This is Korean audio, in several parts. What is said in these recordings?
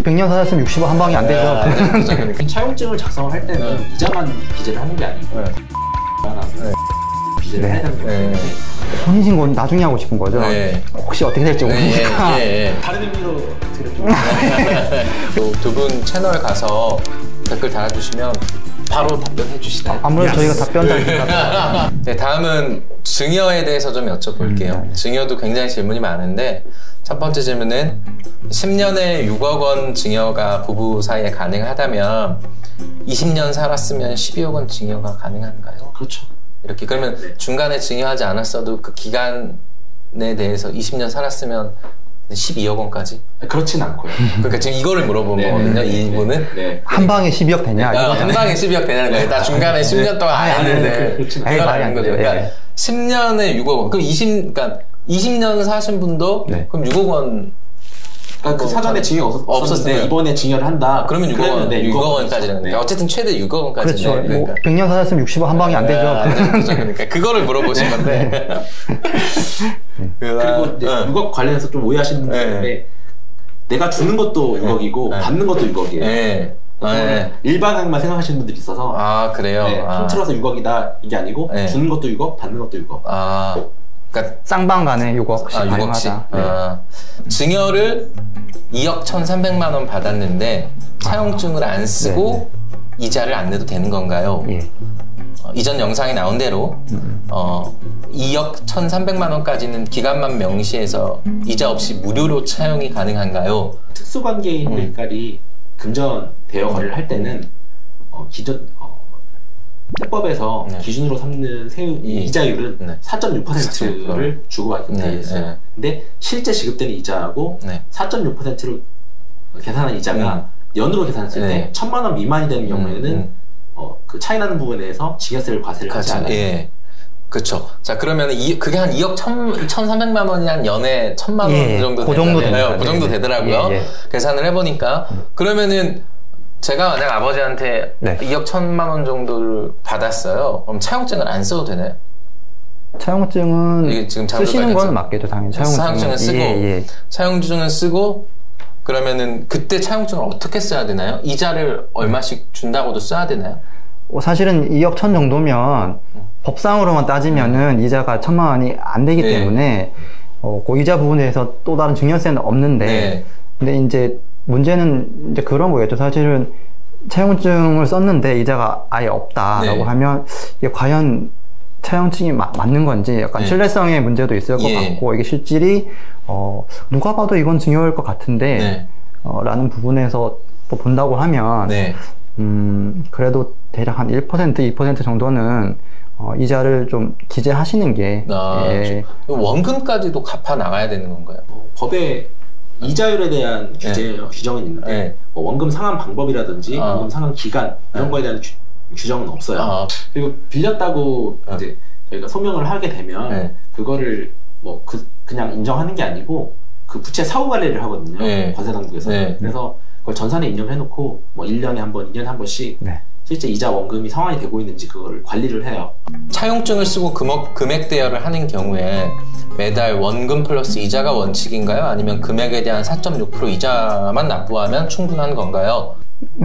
100년 살았으면 60억 한 방이 안 되죠. 차용증을 작성을 할 때는 이자만 기재를 하는 게 아니고 기재를 해야 되는 거예요. 혼인신고는 나중에 하고 싶은 거죠. 혹시 어떻게 될지 모르니까. 다른 의미로 드렸죠. 두 분 채널 가서 댓글 달아주시면 바로 답변해 주시나요? 아무래도 저희가 답변 달니까. 네, 다음은 증여에 대해서 좀 여쭤볼게요. 증여도 굉장히 질문이 많은데 첫 번째 질문은 10년에 6억 원 증여가 부부 사이에 가능하다면 20년 살았으면 12억 원 증여가 가능한가요? 그렇죠. 이렇게 그러면 중간에 증여하지 않았어도 그 기간에 대해서 20년 살았으면 12억 원까지? 그렇진 않고요. 그러니까 지금 이거를 물어본 거거든요. 이분은 한 방에 12억 되냐? 한 방에 12억 되냐는 거예요. 나 중간에 10년 동안 안 했는데 그건 아닌 거죠. 그러니까 10년에 6억 원. 그럼 20년 사신 분도 그럼 6억 원. 그러니까 그 사전에 증여 없었는데 이번에 증여를 한다. 그러면 6억 원, 6억 원까지는. 그러니까 어쨌든 최대 6억 원까지. 그렇죠. 그러니까. 100년 살았으면 60억 한 방이 안 되죠. 그러니까 그거를 물어보신 건데. 그리고 이제 6억 관련해서 좀 오해하시는 분들 있는데 내가 주는 것도 6억이고 받는 것도 6억이에요. 일반항만 생각하시는 분들이 있어서. 아, 그래요? 통틀어서 6억이다 이게 아니고 주는 것도 6억, 받는 것도 6억. 그러니까 쌍방 간에 6억씩 가능하다. 증여를 2억 1,300만 원 받았는데 차용증을 안 쓰고 이자를 안 내도 되는 건가요? 이전 영상에 나온 대로 2억 1,300만 원까지는 기간만 명시해서 이자 없이 무료로 차용이 가능한가요? 특수관계인들끼리 금전 대여 거래를 할 때는 기존 세법에서 기준으로 삼는 이자율은 4.6%를 주고받게 되어 있어요. 근데 실제 지급되는 이자하고 4.6%로 계산한 이자가 연으로 계산했을 때 1,000만 원 미만이 되는 경우에는 그 차이 나는 부분에서 증여세를 과세를 하지 않아요. 그렇죠. 자, 그러면 그게 한 2억 1,300만 원이 한 연에 1,000만 원 정도 그 정도 됩니다. 그 정도 되더라고요. 계산을 해보니까 그러면은 제가 만약 아버지한테 2억 1,000만 원 정도를 받았어요. 그럼 차용증을 안 써도 되나요? 차용증은 지금 쓰시는 건 맞겠죠, 당연히. 차용증을 쓰고 차용증을 쓰고 그러면은 그때 차용증을 어떻게 써야 되나요? 이자를 얼마씩 준다고도 써야 되나요? 사실은 2억 1,000 정도면 법상으로만 따지면은 이자가 1,000만 원이 안 되기 때문에 그 이자 부분에 대해서 또 다른 증여세는 없는데 근데 이제 문제는 이제 그런 거겠죠. 사실은 차용증을 썼는데 이자가 아예 없다라고 하면 이게 과연 차용증이 맞는 건지 약간 신뢰성의 문제도 있을 것 같고 이게 실질이 누가 봐도 이건 증여일 것 같은데 라는 부분에서 또 본다고 하면 그래도 대략 한 1%, 2% 정도는 이자를 좀 기재하시는 게 원금까지도 갚아 나가야 되는 건가요? 법에 이자율에 대한 규정은 있는데 뭐 원금 상환 방법이라든지 원금 상환 기간 이런 거에 대한 규정은 없어요. 그리고 빌렸다고 이제 저희가 소명을 하게 되면 그거를 뭐 그냥 인정하는 게 아니고 그 부채 사후 관리를 하거든요. 관세당국에서. 그래서 그걸 전산에 입력을 해놓고 뭐 1년에 한 번, 2년에 한 번씩 실제 이자 원금이 상환이 되고 있는지 그거를 관리를 해요. 차용증을 쓰고 금액 대여를 하는 경우에 매달 원금 플러스 이자가 원칙인가요? 아니면 금액에 대한 4.6% 이자만 납부하면 충분한 건가요?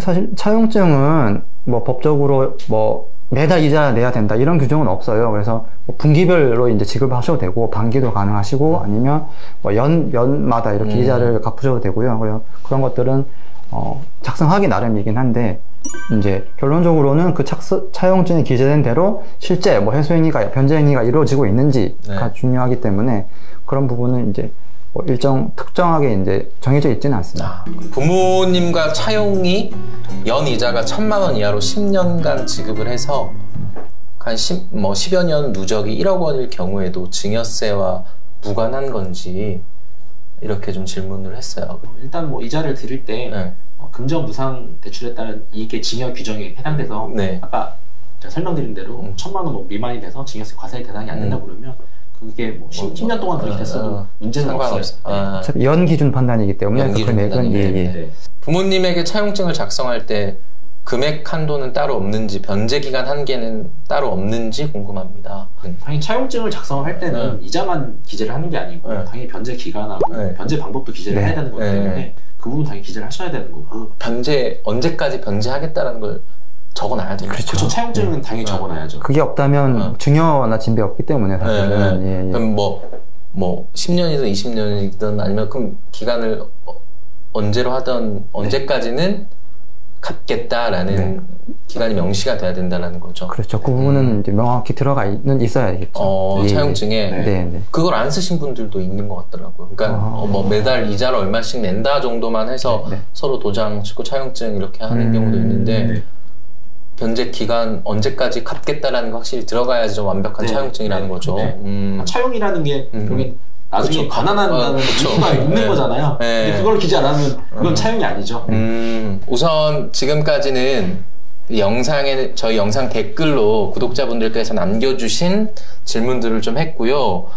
사실 차용증은 뭐 법적으로 뭐 매달 이자 내야 된다 이런 규정은 없어요. 그래서 뭐 분기별로 이제 지급하셔도 되고 반기도 가능하시고 아니면 뭐 연마다 이렇게 이자를 갚으셔도 되고요. 그래서 그런 것들은 작성하기 나름이긴 한데 이제 결론적으로는 그 차용증이 기재된 대로 실제 뭐 회수행위가 변제행위가 이루어지고 있는지가 중요하기 때문에 그런 부분은 이제 뭐 특정하게 이제 정해져 있지는 않습니다. 부모님과 차용이 연 이자가 1,000만 원 이하로 10년간 지급을 해서 한 10여 년 누적이 1억 원일 경우에도 증여세와 무관한 건지 이렇게 좀 질문을 했어요. 일단 뭐 이자를 드릴 때 금전 무상 대출에 따른 이익의 증여 규정에 해당돼서 아까 제가 설명드린 대로 1,000만 원 미만이 돼서 증여세 과세의 대상이 안 된다 그러면 그게 뭐 10년 동안 그렇게 됐어도 문제는 없어요. 연 기준 판단이기 때문에 그 금액은 부모님에게 차용증을 작성할 때 금액 한도는 따로 없는지, 변제 기간 한계는 따로 없는지 궁금합니다. 당연히 차용증을 작성할 때는 이자만 기재를 하는 게 아니고 당연히 변제 기간하고 변제 방법도 기재를 해야 되는 거기 때문에 그 부분 당연히 기재를 하셔야 되는 거고. 변제 언제까지 변제하겠다라는 걸 적어놔야 되죠. 그렇죠. 차용증은 당연히 적어놔야죠. 그게 없다면 증여나 진배 없기 때문에 사실은. 그럼 뭐 10년이든 20년이든 아니면 그럼 기간을 언제로 하던 언제까지는 갚겠다라는 기간이 명시가 돼야 된다는 거죠. 그렇죠. 그 부분은 이제 명확히 있어야겠죠. 차용증에 그걸 안 쓰신 분들도 있는 것 같더라고요. 그러니까 뭐 매달 이자를 얼마씩 낸다 정도만 해서 서로 도장 찍고 차용증 이렇게 하는 경우도 있는데 변제 기간 언제까지 갚겠다라는 거 확실히 들어가야지 좀 완벽한 차용증이라는 거죠. 차용이라는 게 여기 나중에 가난한다는 이유가 있는 거잖아요. 근데 그걸 기재 안 하면 그건 차용이 아니죠. 우선 지금까지는 저희 영상 댓글로 구독자분들께서 남겨주신 질문들을 좀 했고요.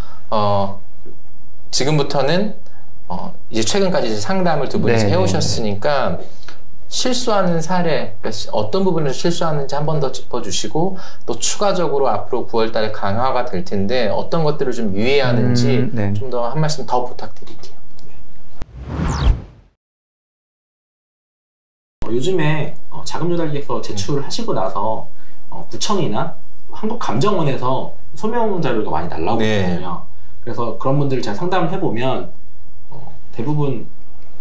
지금부터는 이제 최근까지 이제 상담을 두 분이서 해오셨으니까 실수하는 사례, 그러니까 어떤 부분에서 실수하는지 한 번 더 짚어주시고 또 추가적으로 앞으로 9월 달에 강화가 될 텐데 어떤 것들을 좀 유의해야 하는지 좀 더 한 말씀 더 부탁드릴게요. 요즘에 자금조달계획서 제출을 하시고 나서 구청이나 한국감정원에서 소명 자료가 많이 날라오고 있거든요. 그래서 그런 분들을 제가 상담을 해보면 대부분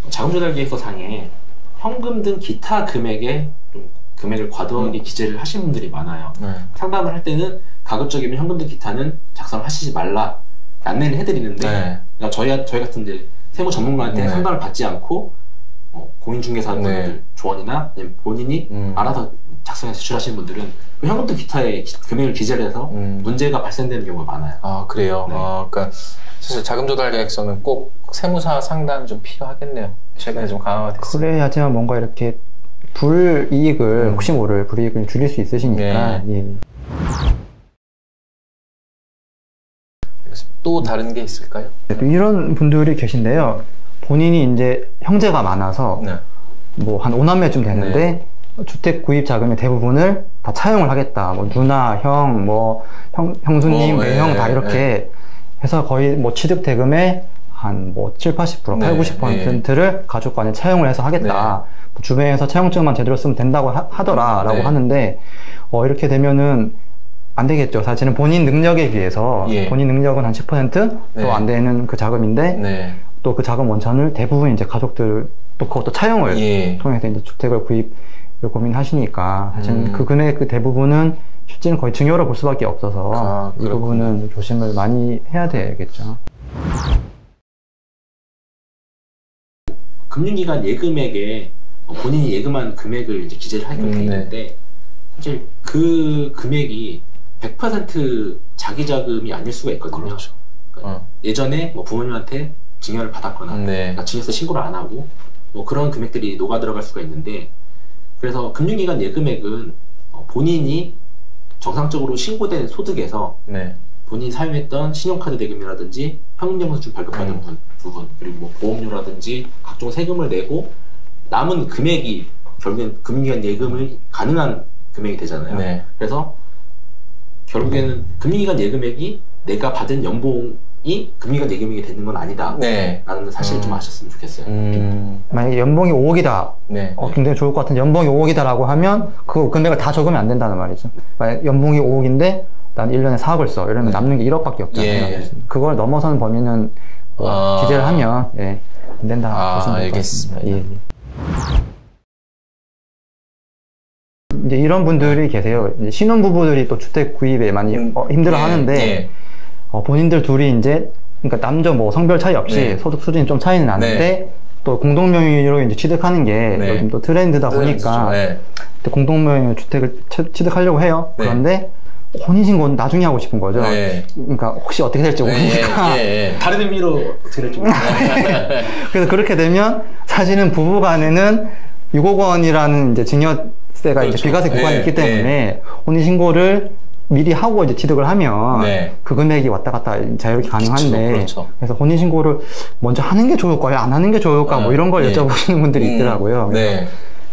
자금조달계획서 상에 현금 등 기타 금액에 좀 금액을 과도하게 기재를 하신 분들이 많아요. 상담을 할 때는 가급적이면 현금 등 기타는 작성을 하시지 말라 안내를 해드리는데 그러니까 저희 같은 이제 세무 전문가한테 상담을 받지 않고 공인중개사분들 조언이나 본인이 알아서 작성해서 제출하시는 분들은 그 현금 등 기타에 금액을 기재를 해서 문제가 발생되는 경우가 많아요. 아 그래요? 그러니까 사실 자금조달계획서는 꼭 세무사 상담이 좀 필요하겠네요. 최근에 좀 강화가 됐어요. 그래야지만 뭔가 이렇게 불이익을 혹시 모를 불이익을 줄일 수 있으시니까. 또 다른 게 있을까요? 이런 분들이 계신데요. 본인이 이제 형제가 많아서 뭐 한 5남매쯤 되는데 주택 구입 자금의 대부분을 다 차용을 하겠다. 뭐 누나, 형, 뭐 형수님, 매형 다 이렇게 해서 거의 뭐 취득 대금의 한 뭐 7, 80%, 8, 90%를 가족 간에 차용을 해서 하겠다. 뭐 주변에서 차용증만 제대로 쓰면 된다고 하더라라고 하는데 이렇게 되면은 안 되겠죠. 사실은 본인 능력에 비해서 본인 능력은 한 10%도 안 되는 그 자금인데 또 그 자금 원천을 대부분 이제 가족들 또 그것도 차용을 통해서 이제 주택을 구입을 고민하시니까 사실 그 금액 그 대부분은 실제는 거의 증여로 볼 수밖에 없어서 이 부분은 조심을 많이 해야 되겠죠. 금융기관 예금액에 본인이 예금한 금액을 이제 기재를 하게 돼 있는데 사실 그 금액이 100% 자기 자금이 아닐 수가 있거든요. 그렇죠. 그러니까 예전에 뭐 부모님한테 증여를 받았거나 그러니까 증여세 신고를 안 하고 뭐 그런 금액들이 녹아 들어갈 수가 있는데 그래서 금융기관 예금액은 본인이 정상적으로 신고된 소득에서 본인이 사용했던 신용카드 대금이라든지 현금영수증 발급받은 부분 그리고 뭐 보험료라든지 각종 세금을 내고 남은 금액이 결국엔 금융기관 예금을 가능한 금액이 되잖아요. 그래서 결국에는 금융기관 예금액이 내가 받은 연봉이 금융기관 예금액이 되는 건 아니다 라는 사실을 좀 아셨으면 좋겠어요. 만약에 연봉이 5억이다 굉장히 좋을 것 같은데 연봉이 5억이다 라고 하면 그 금액을 다 적으면 안 된다는 말이죠. 만약 연봉이 5억인데 난 1년에 4억을 써 이러면 남는 게 1억밖에 없잖아요. 그걸 넘어서는 범위는 기재를 하면 안 된다 보시면 될 것 같습니다. 이제 이런 분들이 계세요. 이제 신혼부부들이 또 주택 구입에 많이 힘들어 하는데 본인들 둘이 이제 그러니까 남녀 뭐 성별 차이 없이 소득 수준이 좀 차이는 나는데 또 공동명의로 이제 취득하는 게 요즘 또 트렌드다 보니까 공동명의로 주택을 취득하려고 해요. 그런데 혼인신고는 나중에 하고 싶은 거죠. 그러니까 혹시 어떻게 될지 모르니까 다른 의미로 어떻게 될지 모르니까 그래서 그렇게 되면 사실은 부부간에는 6억 원이라는 이제 증여세가 이제 비과세 구간이 있기 때문에 혼인신고를 미리 하고 이제 취득을 하면 그 금액이 왔다 갔다 자유롭게 가능한데 그래서 혼인신고를 먼저 하는 게 좋을까요? 안 하는 게 좋을까? 뭐 이런 걸 여쭤보시는 분들이 있더라고요.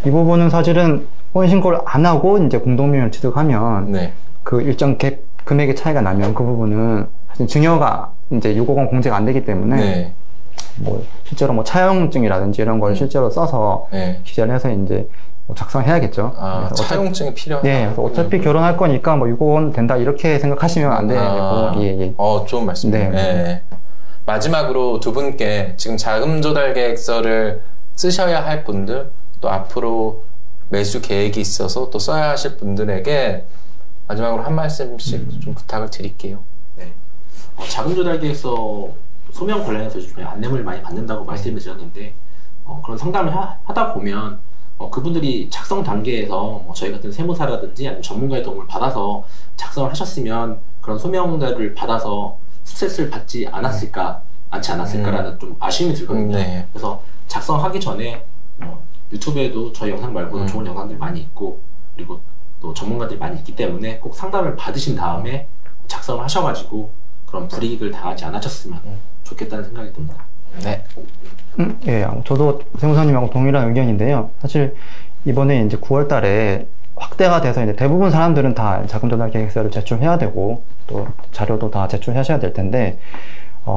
이 부분은 사실은 혼인 신고를 안 하고 이제 공동명의를 취득하면 네. 그 일정 갭 금액의 차이가 나면 그 부분은 사실 증여가 이제 650 공제가 안 되기 때문에 네. 뭐 실제로 뭐 차용증이라든지 이런 걸 실제로 써서 네. 기재를 해서 이제 뭐 작성해야겠죠. 아, 차용증이 필요하다. 네, 그래서 어차피 결혼할 거니까 뭐 650원 된다 이렇게 생각하시면 안 되고. 예. 좋은 말씀이네요. 네. 마지막으로 두 분께 지금 자금 조달 계획서를 쓰셔야 할 분들, 또 앞으로 매수 계획이 있어서 또 써야 하실 분들에게 마지막으로 한 말씀씩 좀 부탁을 드릴게요. 네. 자금 조달 계획서 소명 관련해서 요즘에 안내문을 많이 받는다고 말씀을 드렸는데 그런 상담을 하다 보면 그분들이 작성 단계에서 저희 같은 세무사라든지 아니면 전문가의 도움을 받아서 작성을 하셨으면 그런 소명자를 받아서 스트레스를 받지 않지 않았을까라는 좀 아쉬움이 들거든요. 네. 그래서 작성하기 전에 유튜브에도 저희 영상 말고도 좋은 영상들이 많이 있고 그리고 또 전문가들이 많이 있기 때문에 꼭 상담을 받으신 다음에 작성을 하셔가지고 그런 불이익을 당하지 않으셨으면 좋겠다는 생각이 듭니다. 네. 예, 저도 세무사님하고 동일한 의견인데요. 사실 이번에 이제 9월 달에 확대가 돼서 이제 대부분 사람들은 다 자금 조달 계획서를 제출해야 되고 또 자료도 다 제출하셔야 될 텐데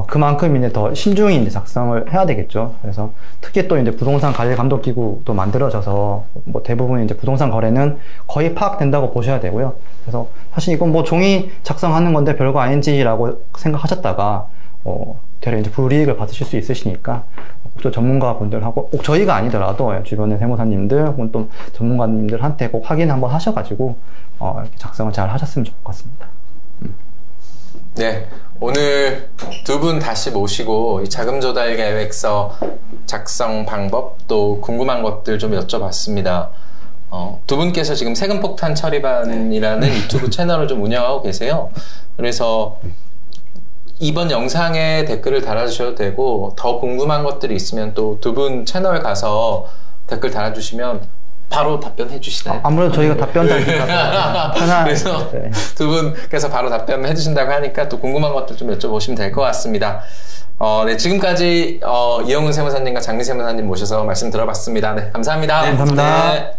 그만큼 이제 더 신중히 이제 작성을 해야 되겠죠. 그래서 특히 또 이제 부동산 관리 감독 기구도 만들어져서 뭐 대부분 이제 부동산 거래는 거의 파악된다고 보셔야 되고요. 그래서 사실 이건 뭐 종이 작성하는 건데 별거 아닌지라고 생각하셨다가 되려 이제 불이익을 받으실 수 있으시니까 꼭 전문가분들하고 꼭 저희가 아니더라도 주변의 세무사님들 혹은 또 전문가님들한테 꼭 확인 한번 하셔가지고 이렇게 작성을 잘 하셨으면 좋을 것 같습니다. 네, 오늘 두 분 다시 모시고 이 자금 조달 계획서 작성 방법 또 궁금한 것들 좀 여쭤봤습니다. 두 분께서 지금 세금폭탄 처리반이라는 유튜브 채널을 좀 운영하고 계세요. 그래서 이번 영상에 댓글을 달아주셔도 되고 더 궁금한 것들이 있으면 또 두 분 채널 가서 댓글 달아주시면 바로 답변해 주시나요? 아무래도 저희가 답변 달기가 그래서 네. 두 분께서 바로 답변해 주신다고 하니까 또 궁금한 것들 좀 여쭤보시면 될 것 같습니다. 네, 지금까지 이영훈 세무사님과 장미 세무사님 모셔서 말씀 들어봤습니다. 네, 감사합니다. 네, 감사합니다. 네.